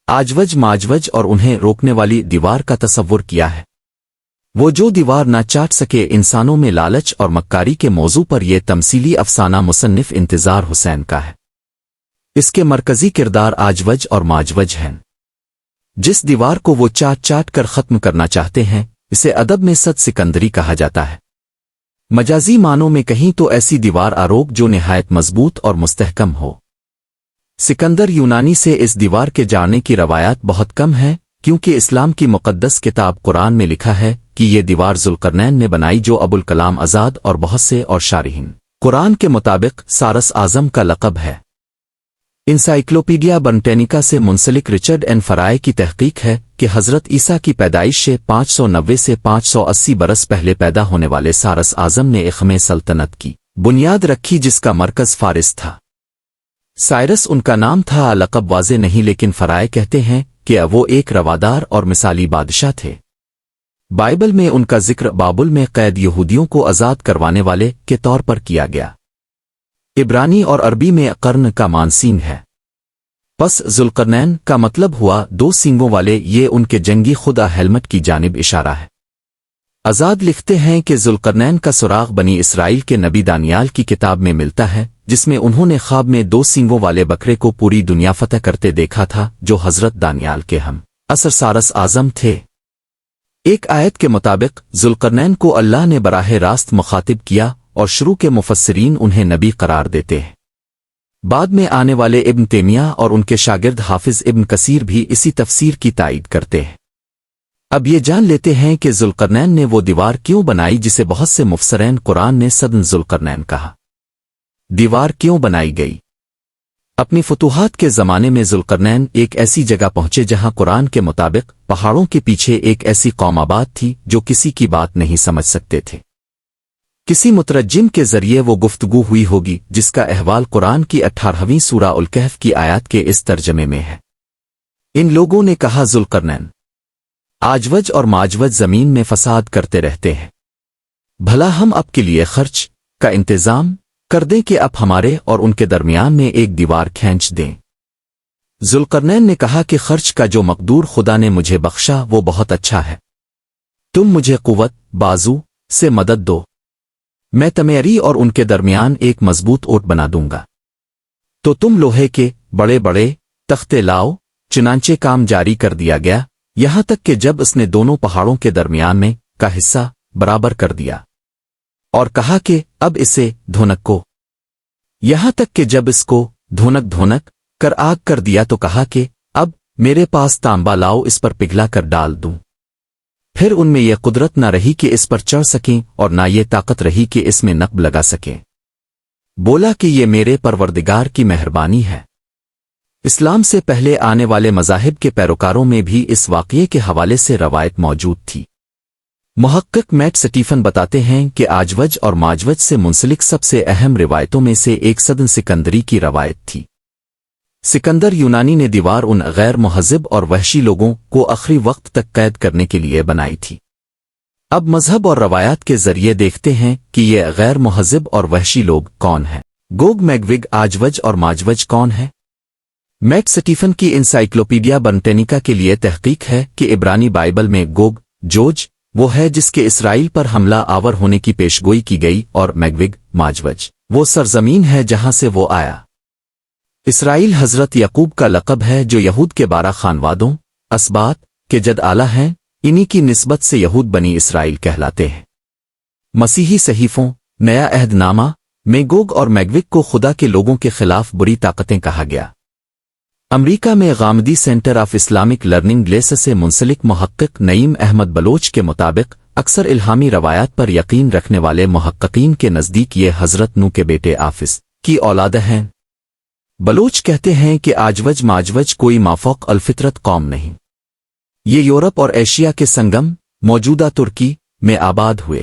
آجوج ماجوج اور انہیں روکنے والی دیوار کا تصور کیا ہے؟ وہ جو دیوار نہ چاٹ سکے انسانوں میں لالچ اور مکاری کے موضوع پر یہ تمثیلی افسانہ مصنف انتظار حسین کا ہے۔ اس کے مرکزی کردار آجوج اور ماجوج ہیں۔ جس دیوار کو وہ چاٹ چاٹ کر ختم کرنا چاہتے ہیں اسے ادب میں صد سکندری کہا جاتا ہے۔ مجازی معنوں میں کہیں تو ایسی دیوار آروگ جو نہایت مضبوط اور مستحکم ہو۔ سکندر یونانی سے اس دیوار کے جانے کی روایات بہت کم ہیں، کیونکہ اسلام کی مقدس کتاب قرآن میں لکھا ہے کہ یہ دیوار ذوالقرنین نے بنائی جو ابوالکلام آزاد اور بہت سے اور شارحین قرآن کے مطابق سارس اعظم کا لقب ہے۔ انسائکلوپیڈیا برٹینیکا سے منسلک رچرڈ این فرائے کی تحقیق ہے کہ حضرت عیسیٰ کی پیدائش سے 590 سے 580 برس پہلے پیدا ہونے والے سارس اعظم نے اخم سلطنت کی بنیاد رکھی جس کا مرکز فارس تھا۔ سائرس ان کا نام تھا، لقب واضح نہیں، لیکن فرائے کہتے ہیں کہ وہ ایک روادار اور مثالی بادشاہ تھے۔ بائبل میں ان کا ذکر بابل میں قید یہودیوں کو آزاد کروانے والے کے طور پر کیا گیا۔ عبرانی اور عربی میں قرن کا مانسین ہے۔ پس ذوالقرنین کا مطلب ہوا دو سینگوں والے، یہ ان کے جنگی خدا ہیلمٹ کی جانب اشارہ ہے۔ آزاد لکھتے ہیں کہ ذوالقرنین کا سراغ بنی اسرائیل کے نبی دانیال کی کتاب میں ملتا ہے، جس میں انہوں نے خواب میں دو سینگوں والے بکرے کو پوری دنیا فتح کرتے دیکھا تھا جو حضرت دانیال کے ہم عصر سارس اعظم تھے۔ ایک آیت کے مطابق ذوالقرنین کو اللہ نے براہ راست مخاطب کیا اور شروع کے مفسرین انہیں نبی قرار دیتے ہیں۔ بعد میں آنے والے ابن تیمیہ اور ان کے شاگرد حافظ ابن کثیر بھی اسی تفسیر کی تائید کرتے ہیں۔ اب یہ جان لیتے ہیں کہ ذوالقرنین نے وہ دیوار کیوں بنائی جسے بہت سے مفسرین قرآن نے سدن ذوالقرنین کہا۔ دیوار کیوں بنائی گئی؟ اپنی فتوحات کے زمانے میں ذوالقرنین ایک ایسی جگہ پہنچے جہاں قرآن کے مطابق پہاڑوں کے پیچھے ایک ایسی قوم آباد تھی جو کسی کی بات نہیں سمجھ سکتے تھے۔ کسی مترجم کے ذریعے وہ گفتگو ہوئی ہوگی جس کا احوال قرآن کی 18ویں سورہ الکہف کی آیات کے اس ترجمے میں ہے۔ ان لوگوں نے کہا ذوالقرنین آجوج اور ماجوج زمین میں فساد کرتے رہتے ہیں، بھلا ہم اب کے لیے خرچ کا انتظام کر دیں کہ اب ہمارے اور ان کے درمیان میں ایک دیوار کھینچ دیں۔ ذوالقرنین نے کہا کہ خرچ کا جو مقدور خدا نے مجھے بخشا وہ بہت اچھا ہے، تم مجھے قوت بازو سے مدد دو، میں تمیری اور ان کے درمیان ایک مضبوط اوٹ بنا دوں گا۔ تو تم لوہے کے بڑے بڑے تختے لاؤ، چنانچہ کام جاری کر دیا گیا، یہاں تک کہ جب اس نے دونوں پہاڑوں کے درمیان میں کا حصہ برابر کر دیا اور کہا کہ اب اسے دھونک کو، یہاں تک کہ جب اس کو دھونک کر آگ کر دیا تو کہا کہ اب میرے پاس تانبا لاؤ، اس پر پگھلا کر ڈال دوں۔ پھر ان میں یہ قدرت نہ رہی کہ اس پر چڑھ سکیں اور نہ یہ طاقت رہی کہ اس میں نقب لگا سکیں۔ بولا کہ یہ میرے پروردگار کی مہربانی ہے۔ اسلام سے پہلے آنے والے مذاہب کے پیروکاروں میں بھی اس واقعے کے حوالے سے روایت موجود تھی۔ محقق میٹ سٹیفن بتاتے ہیں کہ آجوج اور ماجوج سے منسلک سب سے اہم روایتوں میں سے ایک سدن سکندری کی روایت تھی۔ سکندر یونانی نے دیوار ان غیر مہذب اور وحشی لوگوں کو آخری وقت تک قید کرنے کے لیے بنائی تھی۔ اب مذہب اور روایات کے ذریعے دیکھتے ہیں کہ یہ غیر مہذب اور وحشی لوگ کون ہیں۔ گوگ میگوگ آجوج اور ماجوج کون ہیں؟ میٹ سٹیفن کی انسائکلوپیڈیا برٹینیکا کے لیے تحقیق ہے کہ عبرانی بائبل میں گوگ جوج وہ ہے جس کے اسرائیل پر حملہ آور ہونے کی پیشگوئی کی گئی، اور میگوگ ماجوج وہ سرزمین ہے جہاں سے وہ آیا۔ اسرائیل حضرت یعقوب کا لقب ہے جو یہود کے 12 خانوادوں اسباط کے جد آلہ ہیں، انہی کی نسبت سے یہود بنی اسرائیل کہلاتے ہیں۔ مسیحی صحیفوں نیا عہد نامہ میں گوگ اور میگوگ کو خدا کے لوگوں کے خلاف بری طاقتیں کہا گیا۔ امریکہ میں Ghamidi centre of Islamic learning لیس سے منسلک محقق نعیم احمد بلوچ کے مطابق اکثر الہامی روایات پر یقین رکھنے والے محققین کے نزدیک یہ حضرت نو کے بیٹے آفس کی اولاد ہیں۔ بلوچ کہتے ہیں کہ آجوج ماجوج کوئی مافوق الفطرت قوم نہیں، یہ یورپ اور ایشیا کے سنگم موجودہ ترکی میں آباد ہوئے۔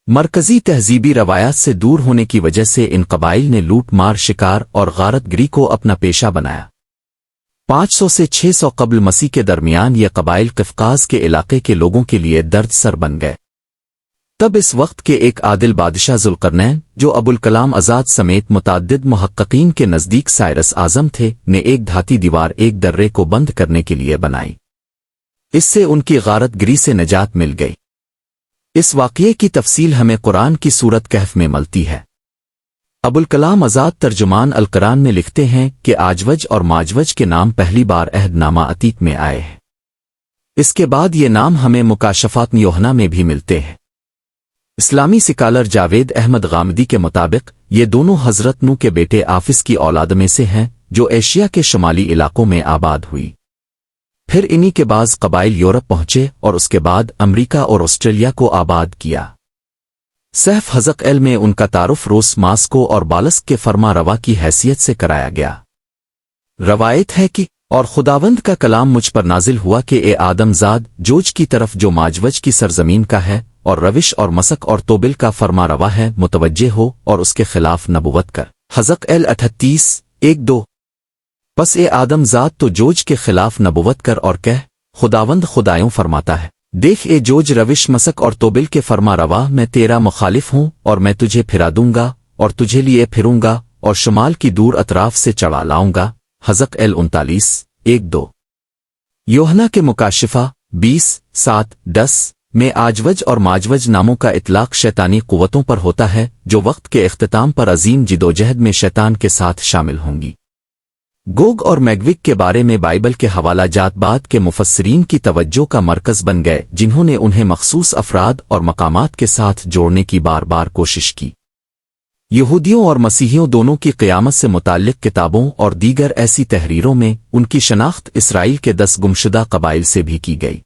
مرکزی تہذیبی روایات سے دور ہونے کی وجہ سے ان قبائل نے لوٹ مار، شکار اور غارت گری کو اپنا پیشہ بنایا۔ 500 سے 600 قبل مسیح کے درمیان یہ قبائل قفقاز کے علاقے کے لوگوں کے لیے درد سر بن گئے۔ تب اس وقت کے ایک عادل بادشاہ ذوالقرنین جو ابوالکلام آزاد سمیت متعدد محققین کے نزدیک سائرس اعظم تھے نے ایک دھاتی دیوار ایک درے کو بند کرنے کے لیے بنائی۔ اس سے ان کی غارت گری سے نجات مل گئی۔ اس واقعے کی تفصیل ہمیں قرآن کی سورت کہف میں ملتی ہے۔ ابوالکلام آزاد ترجمان القرآن میں لکھتے ہیں کہ آجوج اور ماجوج کے نام پہلی بار عہد نامہ عتیق میں آئے ہیں۔ اس کے بعد یہ نام ہمیں مکاشفات یوحنا میں بھی ملتے ہیں۔ اسلامی سکالر جاوید احمد غامدی کے مطابق یہ دونوں حضرت نو کے بیٹے آفس کی اولاد میں سے ہیں جو ایشیا کے شمالی علاقوں میں آباد ہوئی۔ پھر انہی کے بعض قبائل یورپ پہنچے اور اس کے بعد امریکہ اور آسٹریلیا کو آباد کیا۔ صحف حزق ایل میں ان کا تعارف روس ماسکو اور بالسک کے فرما روا کی حیثیت سے کرایا گیا۔ روایت ہے کہ اور خداوند کا کلام مجھ پر نازل ہوا کہ اے آدم زاد جوج کی طرف جو ماجوج کی سرزمین کا ہے اور روش اور مسک اور توبل کا فرما روا ہے متوجہ ہو اور اس کے خلاف نبوت کر۔ حزق ایل 38:1-2۔ پس اے آدم زاد تو جوج کے خلاف نبوت کر اور کہہ خداوند خدایوں فرماتا ہے دیکھ اے جوج روش مسک اور توبل کے فرما روا میں تیرا مخالف ہوں اور میں تجھے پھرا دوں گا اور تجھے لیے پھروں گا اور شمال کی دور اطراف سے چڑھا لاؤں گا۔ حزق ایل 39:1-2۔ یوحنا کے مکاشفہ 20:7-10 میں آجوج اور ماجوج ناموں کا اطلاق شیطانی قوتوں پر ہوتا ہے جو وقت کے اختتام پر عظیم جدوجہد میں شیطان کے ساتھ شامل ہوں گی۔ گوگ اور میگوگ کے بارے میں بائبل کے حوالہ جات بعد کے مفسرین کی توجہ کا مرکز بن گئے جنہوں نے انہیں مخصوص افراد اور مقامات کے ساتھ جوڑنے کی بار بار کوشش کی۔ یہودیوں اور مسیحیوں دونوں کی قیامت سے متعلق کتابوں اور دیگر ایسی تحریروں میں ان کی شناخت اسرائیل کے 10 گمشدہ قبائل سے بھی کی گئی۔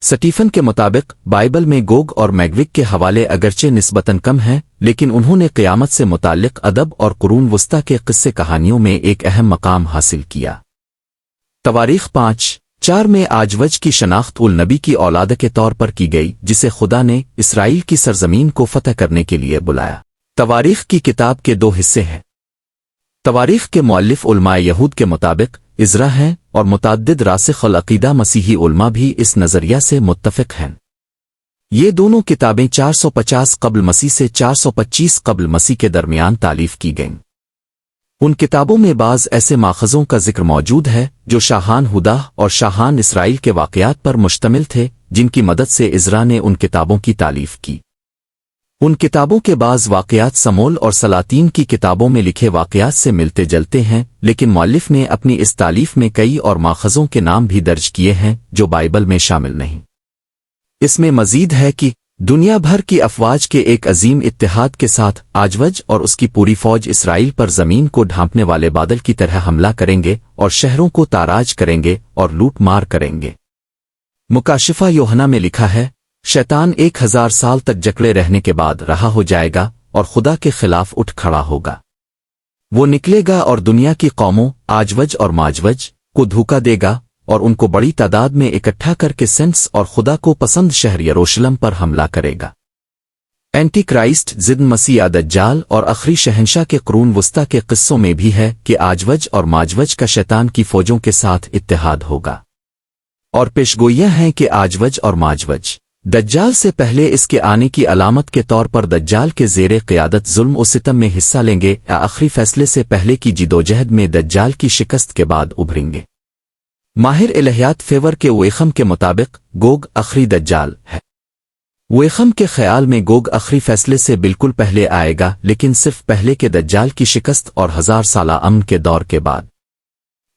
سٹیفن کے مطابق بائبل میں گوگ اور میگوگ کے حوالے اگرچہ نسبتاً کم ہیں لیکن انہوں نے قیامت سے متعلق ادب اور قرون وسطی کے قصے کہانیوں میں ایک اہم مقام حاصل کیا۔ تواریخ 5:4 میں آجوج کی شناخت النبی کی اولاد کے طور پر کی گئی جسے خدا نے اسرائیل کی سرزمین کو فتح کرنے کے لیے بلایا۔ تواریخ کی کتاب کے 2 حصے ہیں۔ تواریخ کے مؤلف علماء یہود کے مطابق عزرا ہیں اور متعدد راسخ العقیدہ مسیحی علماء بھی اس نظریہ سے متفق ہیں۔ یہ دونوں کتابیں 450 قبل مسیح سے 425 قبل مسیح کے درمیان تالیف کی گئیں۔ ان کتابوں میں بعض ایسے ماخذوں کا ذکر موجود ہے جو شاہان ہدا اور شاہان اسرائیل کے واقعات پر مشتمل تھے جن کی مدد سے عزرا نے ان کتابوں کی تالیف کی۔ ان کتابوں کے بعض واقعات سمول اور سلاطین کی کتابوں میں لکھے واقعات سے ملتے جلتے ہیں لیکن مؤلف نے اپنی اس تالیف میں کئی اور ماخذوں کے نام بھی درج کیے ہیں جو بائبل میں شامل نہیں۔ اس میں مزید ہے کہ دنیا بھر کی افواج کے ایک عظیم اتحاد کے ساتھ آجوج اور اس کی پوری فوج اسرائیل پر زمین کو ڈھانپنے والے بادل کی طرح حملہ کریں گے اور شہروں کو تاراج کریں گے اور لوٹ مار کریں گے۔ مکاشفہ یوحنا میں لکھا ہے شیطان 1000 سال تک جکڑے رہنے کے بعد رہا ہو جائے گا اور خدا کے خلاف اٹھ کھڑا ہوگا۔ وہ نکلے گا اور دنیا کی قوموں آجوج اور ماجوج کو دھوکا دے گا اور ان کو بڑی تعداد میں اکٹھا کر کے سینس اور خدا کو پسند شہر یروشلم پر حملہ کرے گا۔ اینٹی کرائسٹ ضد مسیح دجال اور آخری شہنشاہ کے قرون وسطی کے قصوں میں بھی ہے کہ آجوج اور ماجوج کا شیطان کی فوجوں کے ساتھ اتحاد ہوگا، اور پیشگوئیاں ہیں کہ آجوج اور ماجوج دجال سے پہلے اس کے آنے کی علامت کے طور پر دجال کے زیر قیادت ظلم و ستم میں حصہ لیں گے یا آخری فیصلے سے پہلے کی جدوجہد میں دجال کی شکست کے بعد ابھریں گے۔ ماہر الہیات فیور کے ویخم کے مطابق گوگ آخری دجال ہے۔ ویخم کے خیال میں گوگ آخری فیصلے سے بالکل پہلے آئے گا لیکن صرف پہلے کے دجال کی شکست اور 1000 سالہ امن کے دور کے بعد۔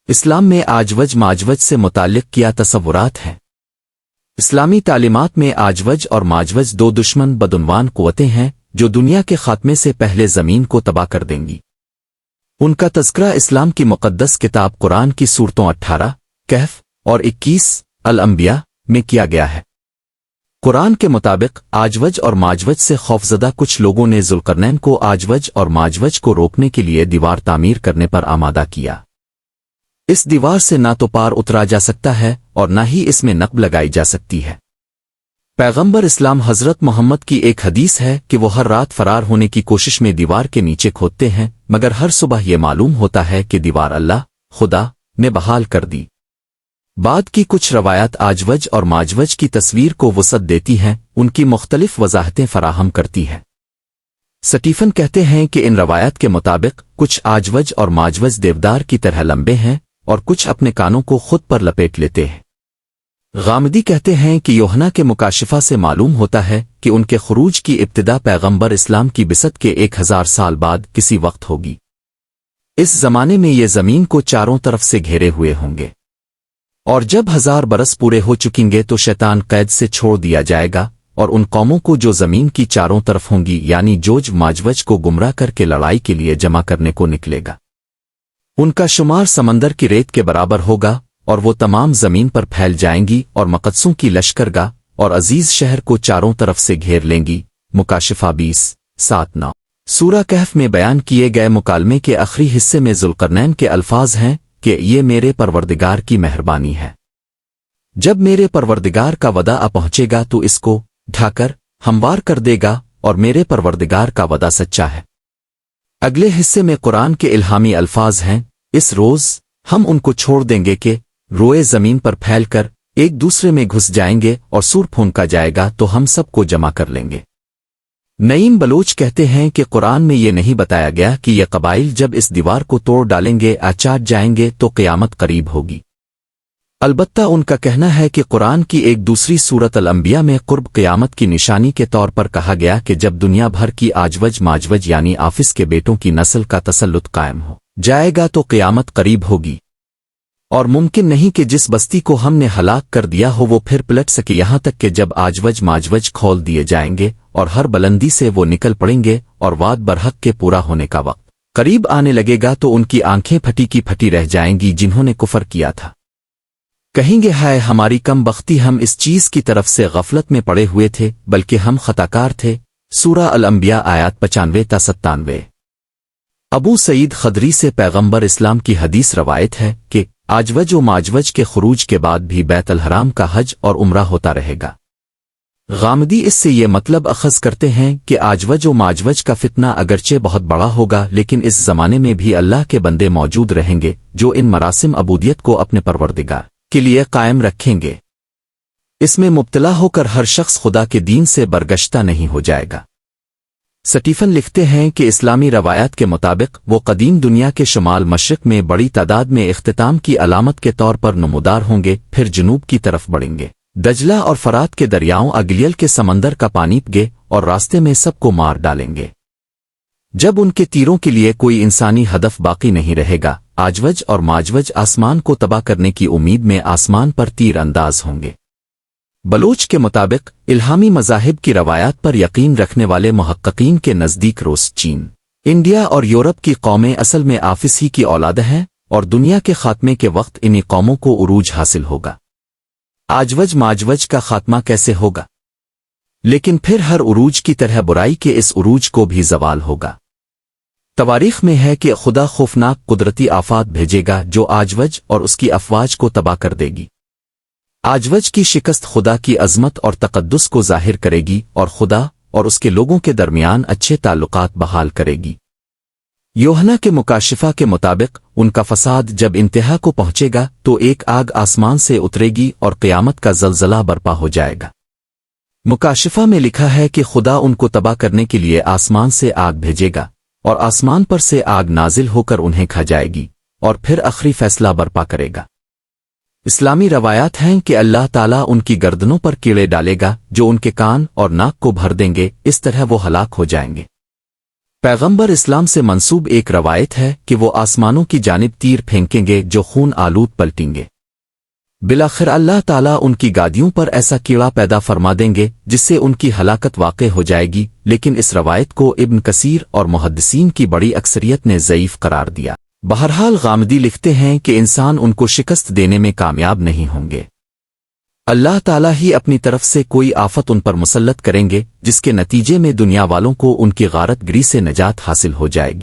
اسلام میں آجوج ماجوج سے متعلق کیا تصورات ہیں؟ اسلامی تعلیمات میں آجوج اور ماجوج 2 دشمن بدعنوان قوتیں ہیں جو دنیا کے خاتمے سے پہلے زمین کو تباہ کر دیں گی۔ ان کا تذکرہ اسلام کی مقدس کتاب قرآن کی سورتوں 18 کہف اور 21 الانبیاء میں کیا گیا ہے۔ قرآن کے مطابق آجوج اور ماجوج سے خوفزدہ کچھ لوگوں نے ذوالقرنین کو آجوج اور ماجوج کو روکنے کے لیے دیوار تعمیر کرنے پر آمادہ کیا۔ اس دیوار سے نہ تو پار اترا جا سکتا ہے اور نہ ہی اس میں نقب لگائی جا سکتی ہے۔ پیغمبر اسلام حضرت محمد کی ایک حدیث ہے کہ وہ ہر رات فرار ہونے کی کوشش میں دیوار کے نیچے کھودتے ہیں مگر ہر صبح یہ معلوم ہوتا ہے کہ دیوار اللہ خدا نے بحال کر دی۔ بعد کی کچھ روایات آجوج اور ماجوج کی تصویر کو وسعت دیتی ہیں، ان کی مختلف وضاحتیں فراہم کرتی ہے۔ سٹیفن کہتے ہیں کہ ان روایات کے مطابق کچھ آجوج اور ماجوج دیودار کی طرح لمبے ہیں اور کچھ اپنے کانوں کو خود پر لپیٹ لیتے ہیں۔ غامدی کہتے ہیں کہ یوحنا کے مکاشفہ سے معلوم ہوتا ہے کہ ان کے خروج کی ابتدا پیغمبر اسلام کی بعثت کے 1000 سال بعد کسی وقت ہوگی۔ اس زمانے میں یہ زمین کو چاروں طرف سے گھیرے ہوئے ہوں گے، اور جب 1000 برس پورے ہو چکیں گے تو شیطان قید سے چھوڑ دیا جائے گا اور ان قوموں کو جو زمین کی چاروں طرف ہوں گی یعنی جوج ماجوج کو گمراہ کر کے لڑائی کے لیے جمع کرنے کو نکلے گا۔ ان کا شمار سمندر کی ریت کے برابر ہوگا اور وہ تمام زمین پر پھیل جائیں گی اور مقدسوں کی لشکرگاہ اور عزیز شہر کو چاروں طرف سے گھیر لیں گی۔ مکاشفہ 20:7-9۔ سورہ کہف میں بیان کیے گئے مکالمے کے آخری حصے میں ذوالقرنین کے الفاظ ہیں کہ یہ میرے پروردگار کی مہربانی ہے۔ جب میرے پروردگار کا وعدہ آ پہنچے گا تو اس کو ڈھا کر ہموار کر دے گا، اور میرے پروردگار کا وعدہ سچا ہے۔ اگلے حصے میں قرآن کے الہامی الفاظ ہیں، اس روز ہم ان کو چھوڑ دیں گے کہ روئے زمین پر پھیل کر ایک دوسرے میں گھس جائیں گے اور سور پھونکا جائے گا تو ہم سب کو جمع کر لیں گے۔ نعیم بلوچ کہتے ہیں کہ قرآن میں یہ نہیں بتایا گیا کہ یہ قبائل جب اس دیوار کو توڑ ڈالیں گے چاٹ جائیں گے تو قیامت قریب ہوگی۔ البتہ ان کا کہنا ہے کہ قرآن کی ایک دوسری سورت الانبیاء میں قرب قیامت کی نشانی کے طور پر کہا گیا کہ جب دنیا بھر کی آجوج ماجوج یعنی آفس کے بیٹوں کی نسل کا تسلط قائم ہو جائے گا تو قیامت قریب ہوگی، اور ممکن نہیں کہ جس بستی کو ہم نے ہلاک کر دیا ہو وہ پھر پلٹ سکے، یہاں تک کہ جب آجوج ماجوج کھول دیے جائیں گے اور ہر بلندی سے وہ نکل پڑیں گے اور وعد برحق کے پورا ہونے کا وقت قریب آنے لگے گا تو ان کی آنکھیں پھٹی کی پھٹی رہ جائیں گی جنہوں نے کفر کیا تھا۔ کہیں گے ہائے ہماری کم بختی، ہم اس چیز کی طرف سے غفلت میں پڑے ہوئے تھے بلکہ ہم خطاکار تھے۔ سورہ الانبیاء آیات 95-97۔ ابو سعید خدری سے پیغمبر اسلام کی حدیث روایت ہے کہ آجوج و ماجوج کے خروج کے بعد بھی بیت الحرام کا حج اور عمرہ ہوتا رہے گا۔ غامدی اس سے یہ مطلب اخذ کرتے ہیں کہ آجوج و ماجوج کا فتنہ اگرچہ بہت بڑا ہوگا لیکن اس زمانے میں بھی اللہ کے بندے موجود رہیں گے جو ان مراسم عبودیت کو اپنے پروردگار کے لیے قائم رکھیں گے۔ اس میں مبتلا ہو کر ہر شخص خدا کے دین سے برگشتہ نہیں ہو جائے گا۔ سٹیفن لکھتے ہیں کہ اسلامی روایات کے مطابق وہ قدیم دنیا کے شمال مشرق میں بڑی تعداد میں اختتام کی علامت کے طور پر نمودار ہوں گے، پھر جنوب کی طرف بڑھیں گے، دجلہ اور فرات کے دریاؤں اگلیل کے سمندر کا پانی پگے اور راستے میں سب کو مار ڈالیں گے۔ جب ان کے تیروں کے لیے کوئی انسانی ہدف باقی نہیں رہے گا، آجوج اور ماجوج آسمان کو تباہ کرنے کی امید میں آسمان پر تیر انداز ہوں گے۔ بلوچ کے مطابق الہامی مذاہب کی روایات پر یقین رکھنے والے محققین کے نزدیک روس، چین، انڈیا اور یورپ کی قومیں اصل میں آفس ہی کی اولاد ہیں اور دنیا کے خاتمے کے وقت انہی قوموں کو عروج حاصل ہوگا۔ آجوج ماجوج کا خاتمہ کیسے ہوگا؟ لیکن پھر ہر عروج کی طرح برائی کے اس عروج کو بھی زوال ہوگا۔ تواریخ میں ہے کہ خدا خوفناک قدرتی آفات بھیجے گا جو آجوج اور اس کی افواج کو تباہ کر دے گی۔ آجوج کی شکست خدا کی عظمت اور تقدس کو ظاہر کرے گی اور خدا اور اس کے لوگوں کے درمیان اچھے تعلقات بحال کرے گی۔ یوحنا کے مکاشفہ کے مطابق ان کا فساد جب انتہا کو پہنچے گا تو ایک آگ آسمان سے اترے گی اور قیامت کا زلزلہ برپا ہو جائے گا۔ مکاشفہ میں لکھا ہے کہ خدا ان کو تباہ کرنے کے لیے آسمان سے آگ بھیجے گا اور آسمان پر سے آگ نازل ہو کر انہیں کھا جائے گی اور پھر آخری فیصلہ برپا کرے گا۔ اسلامی روایات ہیں کہ اللہ تعالیٰ ان کی گردنوں پر کیڑے ڈالے گا جو ان کے کان اور ناک کو بھر دیں گے، اس طرح وہ ہلاک ہو جائیں گے۔ پیغمبر اسلام سے منسوب ایک روایت ہے کہ وہ آسمانوں کی جانب تیر پھینکیں گے جو خون آلود پلٹیں گے۔ بالآخر اللہ تعالیٰ ان کی گادیوں پر ایسا کیڑا پیدا فرما دیں گے جس سے ان کی ہلاکت واقع ہو جائے گی، لیکن اس روایت کو ابن کثیر اور محدثین کی بڑی اکثریت نے ضعیف قرار دیا۔ بہرحال غامدی لکھتے ہیں کہ انسان ان کو شکست دینے میں کامیاب نہیں ہوں گے۔ اللہ تعالیٰ ہی اپنی طرف سے کوئی آفت ان پر مسلط کریں گے جس کے نتیجے میں دنیا والوں کو ان کی غارت گری سے نجات حاصل ہو جائے گی۔